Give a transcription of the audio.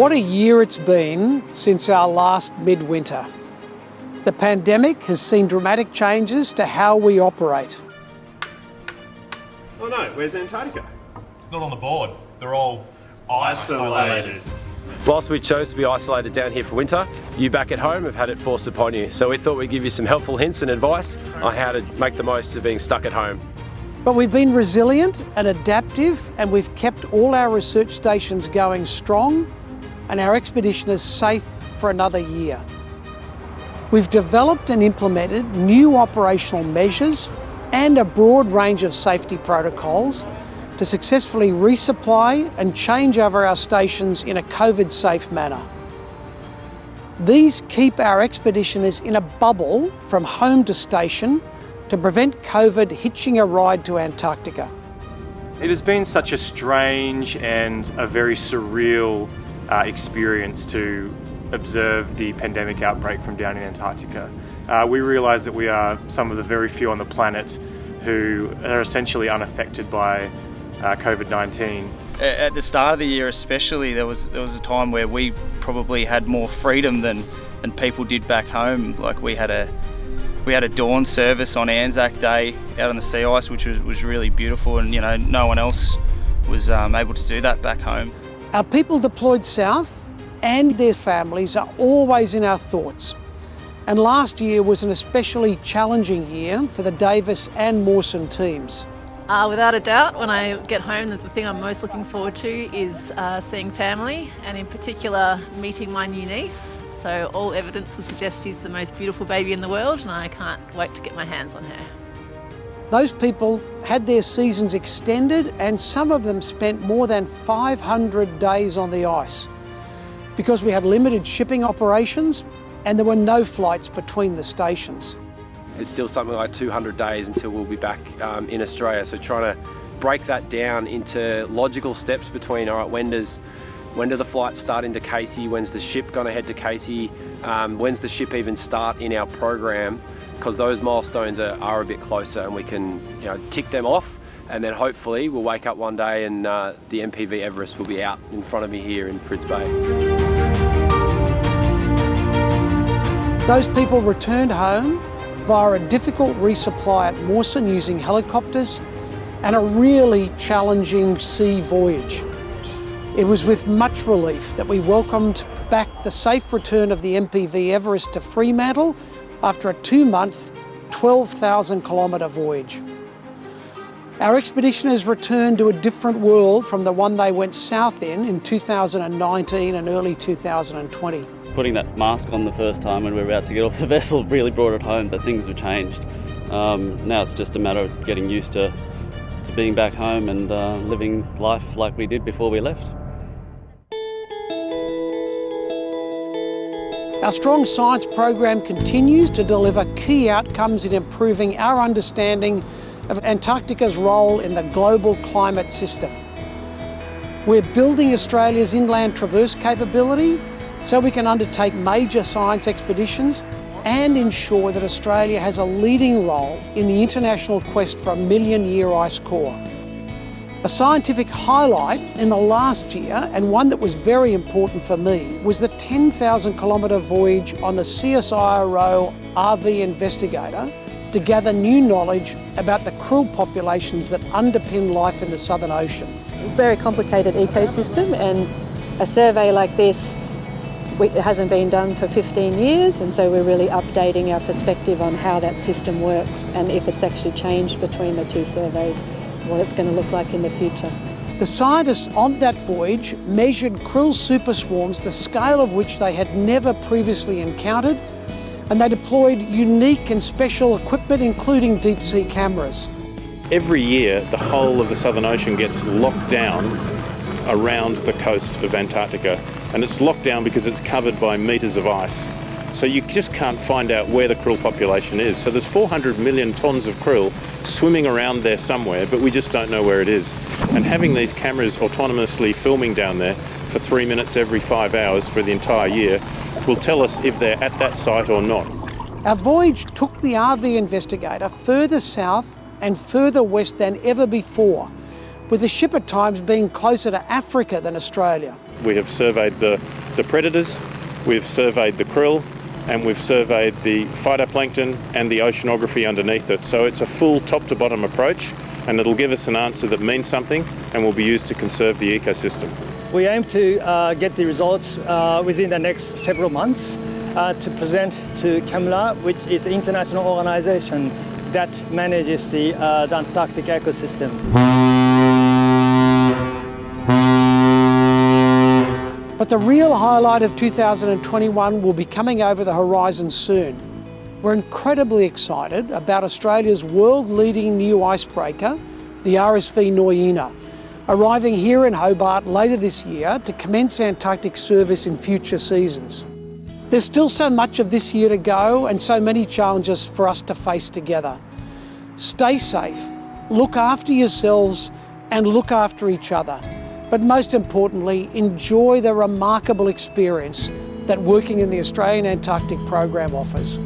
What a year it's been since our last midwinter. The pandemic has seen dramatic changes to how we operate. Oh no, where's Antarctica? It's not on the board. They're all isolated. Whilst we chose to be isolated down here for winter, you back at home have had it forced upon you. So we thought we'd give you some helpful hints and advice on how to make the most of being stuck at home. But we've been resilient and adaptive, and we've kept all our research stations going strong and our expedition is safe for another year. We've developed and implemented new operational measures and a broad range of safety protocols to successfully resupply and change over our stations in a COVID-safe manner. These keep our expeditioners in a bubble from home to station to prevent COVID hitching a ride to Antarctica. It has been such a strange and a very surreal experience to observe the pandemic outbreak from down in Antarctica. We realise that we are some of the very few on the planet who are essentially unaffected by COVID-19. At the start of the year especially, there was a time where we probably had more freedom than people did back home. Like we had a dawn service on Anzac Day out on the sea ice, which was really beautiful, and no one else was able to do that back home. Our people deployed south and their families are always in our thoughts. And last year was an especially challenging year for the Davis and Mawson teams. Without a doubt, when I get home, the thing I'm most looking forward to is seeing family, and in particular meeting my new niece. So all evidence would suggest she's the most beautiful baby in the world, and I can't wait to get my hands on her. Those people had their seasons extended, and some of them spent more than 500 days on the ice because we had limited shipping operations and there were no flights between the stations. It's still something like 200 days until we'll be back in Australia. So trying to break that down into logical steps between, all right, when do the flights start into Casey? When's the ship going to head to Casey? When's the ship even start in our program? Because those milestones are a bit closer and we can tick them off, and then hopefully we'll wake up one day and the MPV Everest will be out in front of me here in Fritz Bay. Those people returned home via a difficult resupply at Mawson using helicopters and a really challenging sea voyage. It was with much relief that we welcomed back the safe return of the MPV Everest to Fremantle after a 2-month, 12,000 kilometre voyage. Our expeditioners returned to a different world from the one they went south in 2019 and early 2020. Putting that mask on the first time when we were about to get off the vessel really brought it home that things were changed. Now it's just a matter of getting used to being back home and living life like we did before we left. Our strong science program continues to deliver key outcomes in improving our understanding of Antarctica's role in the global climate system. We're building Australia's inland traverse capability so we can undertake major science expeditions and ensure that Australia has a leading role in the international quest for a million-year ice core. A scientific highlight in the last year, and one that was very important for me, was the 10,000 kilometre voyage on the CSIRO RV Investigator to gather new knowledge about the krill populations that underpin life in the Southern Ocean. Very complicated ecosystem, and a survey like this it hasn't been done for 15 years, and so we're really updating our perspective on how that system works and if it's actually changed between the two surveys, what it's going to look like in the future. The scientists on that voyage measured krill superswarms, the scale of which they had never previously encountered, and they deployed unique and special equipment, including deep-sea cameras. Every year, the whole of the Southern Ocean gets locked down around the coast of Antarctica, and it's locked down because it's covered by metres of ice. So you just can't find out where the krill population is. So there's 400 million tonnes of krill swimming around there somewhere, but we just don't know where it is. And having these cameras autonomously filming down there for 3 minutes every 5 hours for the entire year will tell us if they're at that site or not. Our voyage took the RV Investigator further south and further west than ever before, with the ship at times being closer to Africa than Australia. We have surveyed the predators, we've surveyed the krill, and we've surveyed the phytoplankton and the oceanography underneath it. So it's a full top to bottom approach, and it'll give us an answer that means something and will be used to conserve the ecosystem. We aim to get the results within the next several months to present to CAMLA, which is the international organisation that manages the Antarctic ecosystem. But the real highlight of 2021 will be coming over the horizon soon. We're incredibly excited about Australia's world-leading new icebreaker, the RSV Noyina, arriving here in Hobart later this year to commence Antarctic service in future seasons. There's still so much of this year to go and so many challenges for us to face together. Stay safe, look after yourselves and look after each other. But most importantly, enjoy the remarkable experience that working in the Australian Antarctic program offers.